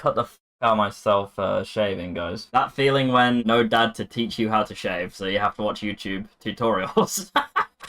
cut the out myself shaving, guys. That feeling when no dad to teach you how to shave, so you have to watch YouTube tutorials.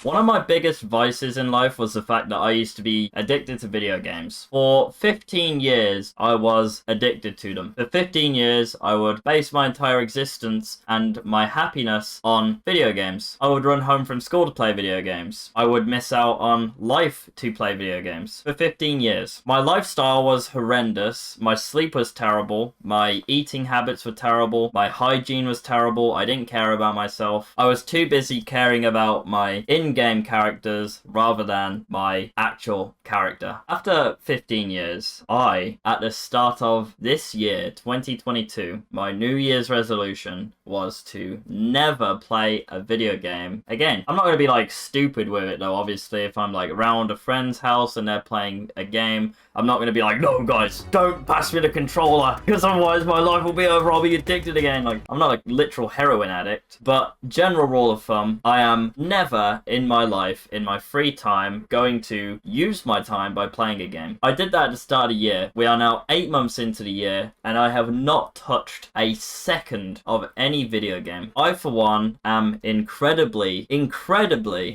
One of my biggest vices in life was the fact that I used to be addicted to video games. For 15 years, I was addicted to them. For 15 years, I would base my entire existence and my happiness on video games. I would run home from school to play video games. I would miss out on life to play video games. For 15 years. My lifestyle was horrendous. My sleep was terrible. My eating habits were terrible. My hygiene was terrible. I didn't care about myself. I was too busy caring about my in-game characters rather than my actual character. After 15 years, at the start of this year, 2022, my New Year's resolution was to never play a video game again. I'm not going to be like stupid with it though, obviously. If I'm like around a friend's house and they're playing a game, I'm not going to be like, no guys, don't pass me the controller, because otherwise my life will be over, I'll be addicted again. Like, I'm not a literal heroin addict, but general rule of thumb, I am never in my life, in my free time, going to use my time by playing a game. I did that at the start of the year. We are now 8 months into the year, and I have not touched a second of any video game. I, for one, am incredibly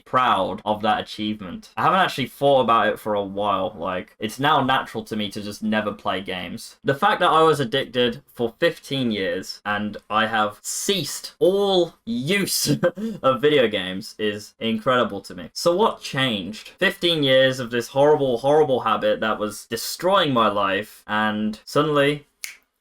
proud of that achievement. I haven't actually thought about it for a while. Like, it's now natural to me to just never play games. The fact that I was addicted for 15 years and I have ceased all use of video games is incredible to me. So what changed? 15 years of this horrible habit that was destroying my life, and suddenly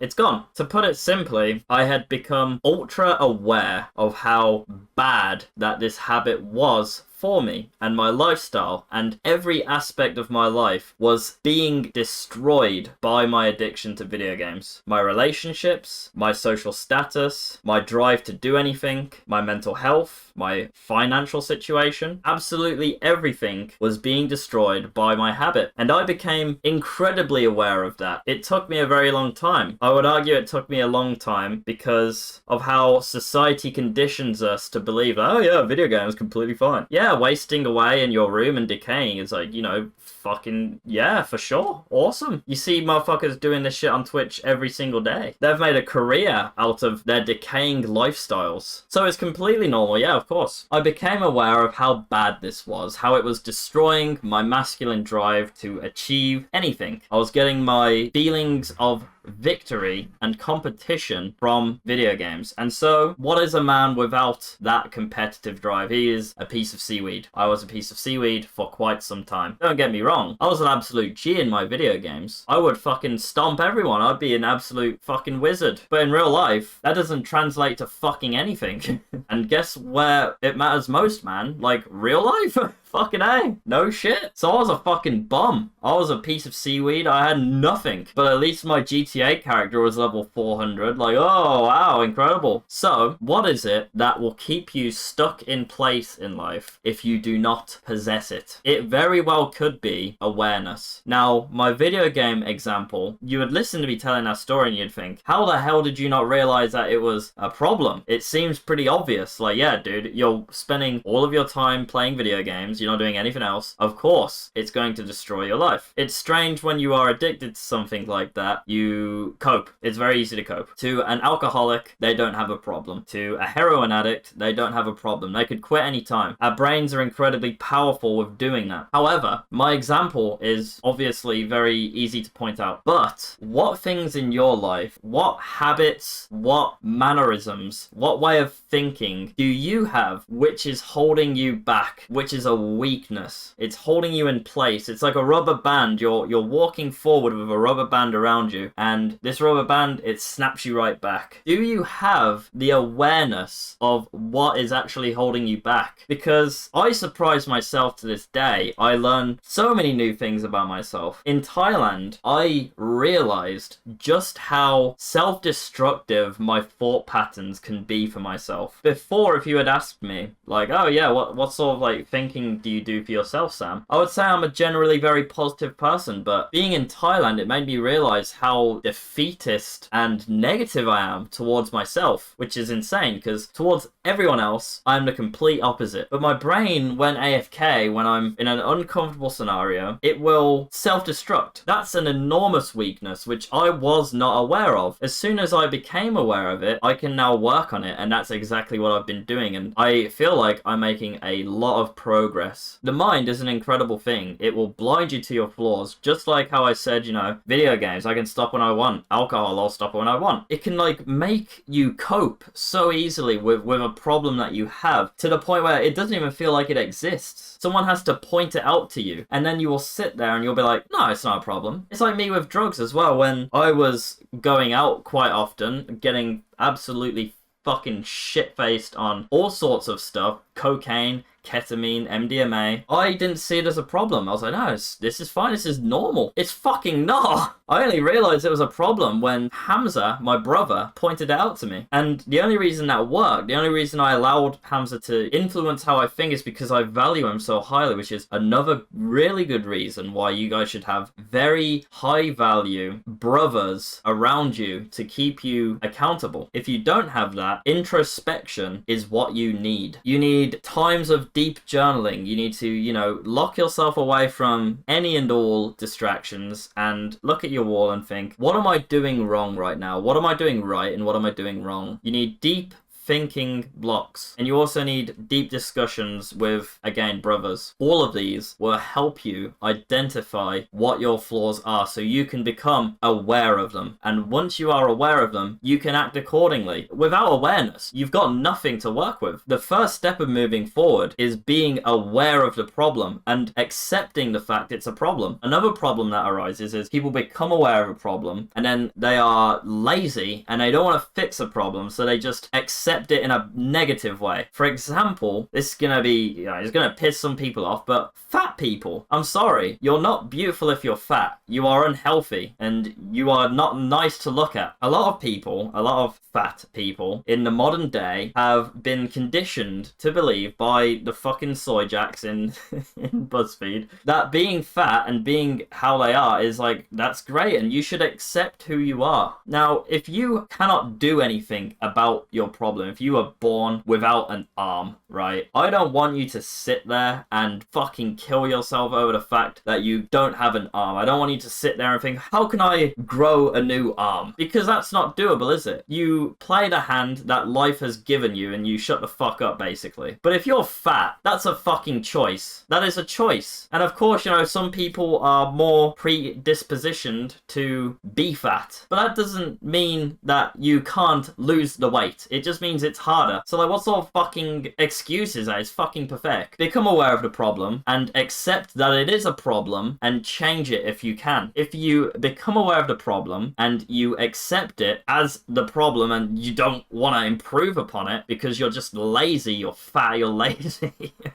it's gone. To put it simply, I had become ultra aware of how bad that this habit was for me and my lifestyle, and every aspect of my life was being destroyed by my addiction to video games. My relationships, my social status, my drive to do anything, my mental health, my financial situation, absolutely everything was being destroyed by my habit. And I became incredibly aware of that. It took me a very long time. I would argue it took me a long time because of how society conditions us to believe, oh yeah, video games completely fine. Yeah, wasting away in your room and decaying is like, you know, fucking, yeah, for sure. Awesome. You see motherfuckers doing this shit on Twitch every single day. They've made a career out of their decaying lifestyles. So it's completely normal, yeah, of course. I became aware of how bad this was, how it was destroying my masculine drive to achieve anything. I was getting my feelings of victory and competition from video games. And so, what is a man without that competitive drive? He is a piece of seaweed. I was a piece of seaweed for quite some time. Don't get me wrong, I was an absolute G in my video games. I would fucking stomp everyone. I'd be an absolute fucking wizard. But in real life, that doesn't translate to fucking anything. And guess where it matters most, man? Like, real life? Fucking A. No shit. So I was a fucking bum. I was a piece of seaweed. I had nothing. But at least my GTA character was level 400. Like, oh, wow, incredible. So, what is it that will keep you stuck in place in life if you do not possess it? It very well could be awareness. Now, my video game example, you would listen to me telling that story and you'd think, how the hell did you not realize that it was a problem? It seems pretty obvious. Like, yeah, dude, you're spending all of your time playing video games. You're not doing anything else. Of course, it's going to destroy your life. It's strange when you are addicted to something like that, you cope. It's very easy to cope. To an alcoholic, they don't have a problem. To a heroin addict, they don't have a problem. They could quit anytime. Our brains are incredibly powerful with doing that. However, my example is obviously very easy to point out. But what things in your life, what habits, what mannerisms, what way of thinking do you have which is holding you back, which is a weakness? It's holding you in place. It's like a rubber band. You're walking forward with a rubber band around you, and this rubber band, it snaps you right back. Do you have the awareness of what is actually holding you back? Because I surprise myself to this day. I learn so many new things about myself. In Thailand, I realized just how self-destructive my thought patterns can be for myself. Before, if you had asked me, like, oh yeah, what sort of like thinking thing do you do for yourself, Sam? I would say I'm a generally very positive person, but being in Thailand, it made me realize how defeatist and negative I am towards myself, which is insane, because towards everyone else, I'm the complete opposite. But my brain, when AFK, when I'm in an uncomfortable scenario, it will self-destruct. That's an enormous weakness, which I was not aware of. As soon as I became aware of it, I can now work on it, and that's exactly what I've been doing, and I feel like I'm making a lot of progress. The mind is an incredible thing. It will blind you to your flaws, just like how I said, you know, video games, I can stop when I want. Alcohol, I'll stop when I want. It can, like, make you cope so easily with a problem that you have, to the point where it doesn't even feel like it exists. Someone has to point it out to you, and then you will sit there and you'll be like, no, it's not a problem. It's like me with drugs as well. When I was going out quite often, getting absolutely fucking shit-faced on all sorts of stuff, cocaine, ketamine, MDMA, I didn't see it as a problem. I was like, no, this is fine, this is normal. It's fucking not. I only realized it was a problem when Hamza, my brother, pointed it out to me. And the only reason that worked, the only reason I allowed Hamza to influence how I think, is because I value him so highly, which is another really good reason why you guys should have very high value brothers around you to keep you accountable. If you don't have that, introspection is what you need. You need times of deep journaling. You need to, you know, lock yourself away from any and all distractions and look at your wall and think, what am I doing wrong right now? What am I doing right and what am I doing wrong? You need deep thinking blocks, and you also need deep discussions with, again, brothers. All of these will help you identify what your flaws are so you can become aware of them, and once you are aware of them, you can act accordingly. Without awareness, you've got nothing to work with. The first step of moving forward is being aware of the problem and accepting the fact it's a problem. Another problem that arises is people become aware of a problem and then they are lazy and they don't want to fix a problem, so they just accept it in a negative way. For example, this is gonna be, you know, it's gonna piss some people off, but fat people, I'm sorry, you're not beautiful if you're fat. You are unhealthy and you are not nice to look at. A lot of people, a lot of fat people in the modern day have been conditioned to believe by the fucking soy jacks in in BuzzFeed that being fat and being how they are is like, that's great and you should accept who you are. Now, if you cannot do anything about your problem, if you are born without an arm, right, I don't want you to sit there and fucking kill yourself over the fact that you don't have an arm. I don't want you to sit there and think, how can I grow a new arm? Because that's not doable, is it? You play the hand that life has given you and you shut the fuck up, basically. But if you're fat, that's a fucking choice. That is a choice. And of course, you know, some people are more predispositioned to be fat, but that doesn't mean that you can't lose the weight. It just means it's harder. So like, what sort of fucking excuse is that? It's fucking pathetic. Become aware of the problem and accept that it is a problem and change it if you can. If you become aware of the problem and you accept it as the problem and you don't want to improve upon it because you're just lazy, you're fat, you're lazy,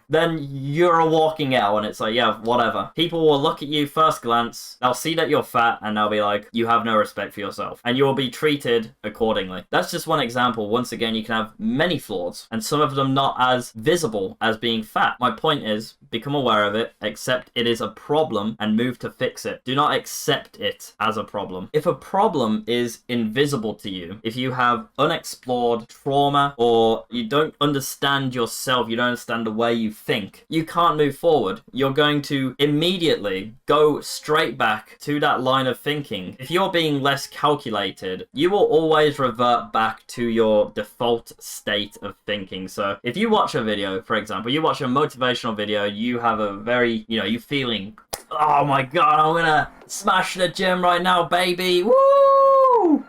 then you're a walking L and it's like, yeah, whatever. People will look at you first glance, they'll see that you're fat and they'll be like, you have no respect for yourself, and you'll be treated accordingly. That's just one example. Once again, you can have many flaws and some of them not as visible as being fat. My point is, become aware of it, accept it is a problem and move to fix it. Do not accept it as a problem. If a problem is invisible to you, if you have unexplored trauma or you don't understand yourself, you don't understand the way you think, you can't move forward. You're going to immediately go straight back to that line of thinking. If you're being less calculated, you will always revert back to your default state of thinking. So if you watch a video, for example, you watch a motivational video, you have a very, you know, you feeling, oh my god, I'm gonna smash the gym right now, baby, woo!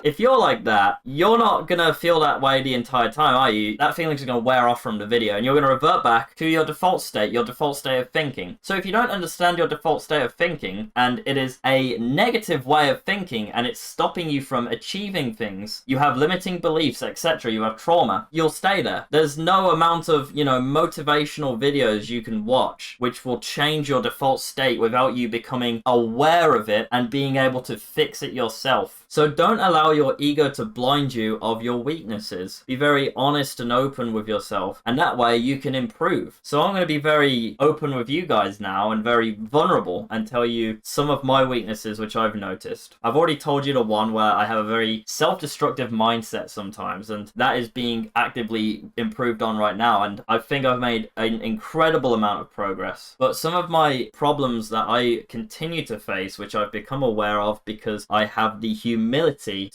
If you're like that, you're not gonna feel that way the entire time, are you? That feeling's gonna wear off from the video and you're gonna revert back to your default state of thinking. So if you don't understand your default state of thinking and it is a negative way of thinking and it's stopping you from achieving things, you have limiting beliefs, etc., you have trauma, you'll stay there. There's no amount of, you know, motivational videos you can watch which will change your default state without you becoming aware of it and being able to fix it yourself. So don't allow your ego to blind you of your weaknesses. Be very honest and open with yourself, and that way you can improve. So I'm going to be very open with you guys now and very vulnerable and tell you some of my weaknesses which I've noticed. I've already told you the one where I have a very self-destructive mindset sometimes, and that is being actively improved on right now, and I think I've made an incredible amount of progress. But some of my problems that I continue to face, which I've become aware of because I have the humility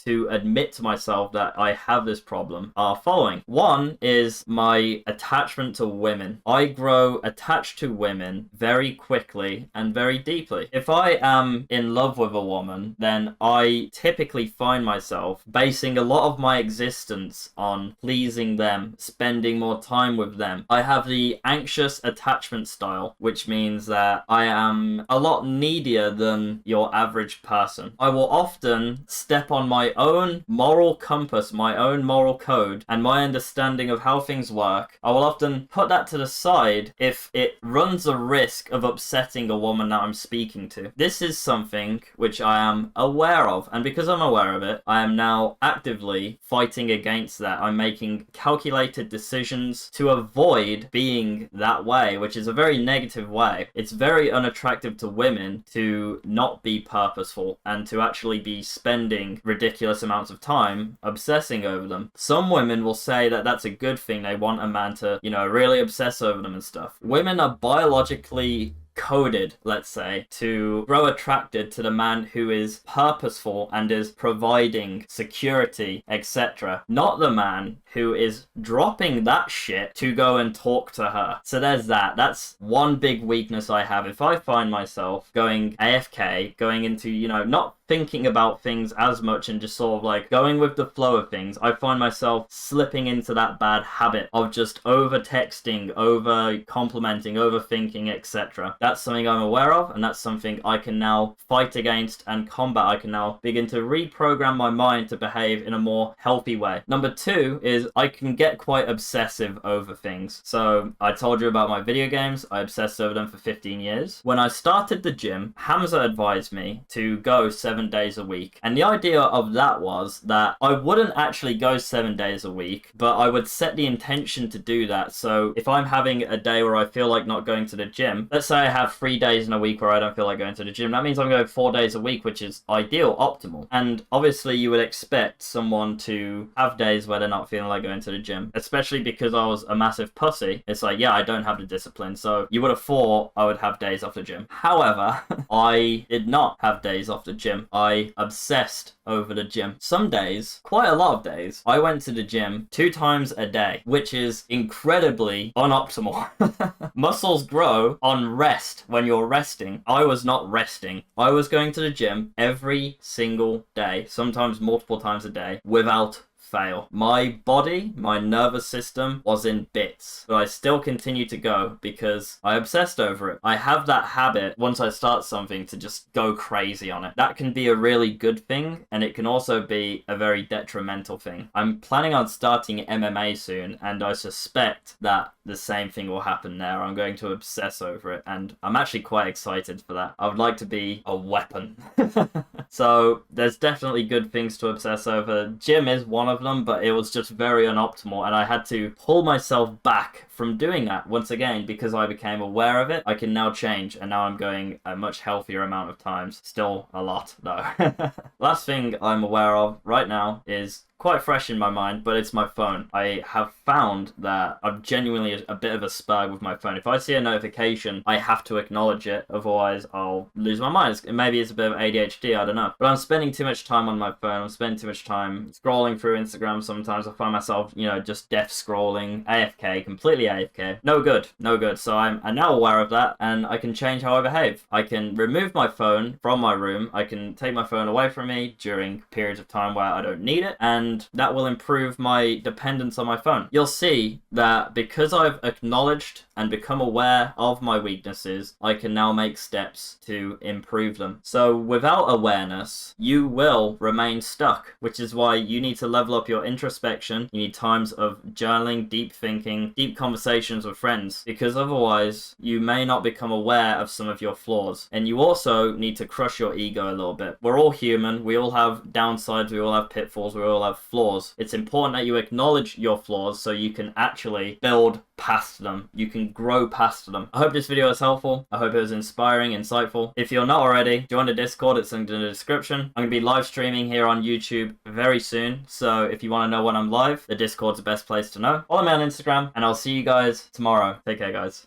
to admit to myself that I have this problem, are following. One is my attachment to women. I grow attached to women very quickly and very deeply. If I am in love with a woman, then I typically find myself basing a lot of my existence on pleasing them, spending more time with them. I have the anxious attachment style, which means that I am a lot needier than your average person. I will often step on my own moral compass, my own moral code, and my understanding of how things work. I will often put that to the side if it runs a risk of upsetting a woman that I'm speaking to. This is something which I am aware of, and because I'm aware of it, I am now actively fighting against that. I'm making calculated decisions to avoid being that way, which is a very negative way. It's very unattractive to women to not be purposeful and to actually be spending ridiculous amounts of time obsessing over them. Some women will say that that's a good thing. They want a man to, really obsess over them and stuff. Women are biologically coded, let's say, to grow attracted to the man who is purposeful and is providing security, etc. Not the man who is dropping that shit to go and talk to her. So there's that. That's one big weakness I have. If I find myself going AFK, going into, not thinking about things as much and just sort of like going with the flow of things, I find myself slipping into that bad habit of just over texting, over complimenting, overthinking, etc. That's something I'm aware of, and that's something I can now fight against and combat. I can now begin to reprogram my mind to behave in a more healthy way. Number two is I can get quite obsessive over things. So I told you about my video games. I obsessed over them for 15 years. When I started the gym, Hamza advised me to go 7 days a week. And the idea of that was that I wouldn't actually go 7 days a week, but I would set the intention to do that. So if I'm having a day where I feel like not going to the gym, let's say I have 3 days in a week where I don't feel like going to the gym, that means I'm going 4 days a week, which is ideal, optimal. And obviously you would expect someone to have days where they're not feeling like going to the gym, especially because I was a massive pussy. It's like, yeah, I don't have the discipline, so you would have thought I would have days off the gym. However, I did not have days off the gym. I obsessed over the gym. Some days, quite a lot of days, I went to the gym 2 times a day, which is incredibly unoptimal. Muscles grow on rest when you're resting. I was not resting. I was going to the gym every single day, sometimes multiple times a day, without fail. My body, my nervous system was in bits, but I still continue to go because I obsessed over it. I have that habit once I start something to just go crazy on it. That can be a really good thing, and it can also be a very detrimental thing. I'm planning on starting MMA soon, and I suspect that the same thing will happen there. I'm going to obsess over it, and I'm actually quite excited for that. I would like to be a weapon. So there's definitely good things to obsess over. Gym is one of them, but it was just very unoptimal, and I had to pull myself back from doing that once again because I became aware of it. I can now change, and now I'm going a much healthier amount of times. Still a lot though. Last thing I'm aware of right now is quite fresh in my mind, but it's my phone. I have found that I'm genuinely a bit of a spurg with my phone. If I see a notification, I have to acknowledge it, otherwise I'll lose my mind. Maybe it's a bit of ADHD, I don't know. But I'm spending too much time on my phone. I'm spending too much time scrolling through Instagram. Sometimes I find myself, just death scrolling, AFK, completely AFK. No good, no good. So I'm now aware of that, and I can change how I behave. I can remove my phone from my room. I can take my phone away from me during periods of time where I don't need it, and and that will improve my dependence on my phone. You'll see that because I've acknowledged and become aware of my weaknesses, I can now make steps to improve them. So without awareness, you will remain stuck, which is why you need to level up your introspection. You need times of journaling, deep thinking, deep conversations with friends, because otherwise you may not become aware of some of your flaws. And you also need to crush your ego a little bit. We're all human. We all have downsides. We all have pitfalls. We all have flaws. It's important that you acknowledge your flaws so you can actually build past them. You can grow past them. I hope this video was helpful. I hope it was inspiring, insightful. If you're not already, join the Discord. It's linked in the description. I'm going to be live streaming here on YouTube very soon. So if you want to know when I'm live, the Discord's the best place to know. Follow me on Instagram, and I'll see you guys tomorrow. Take care, guys.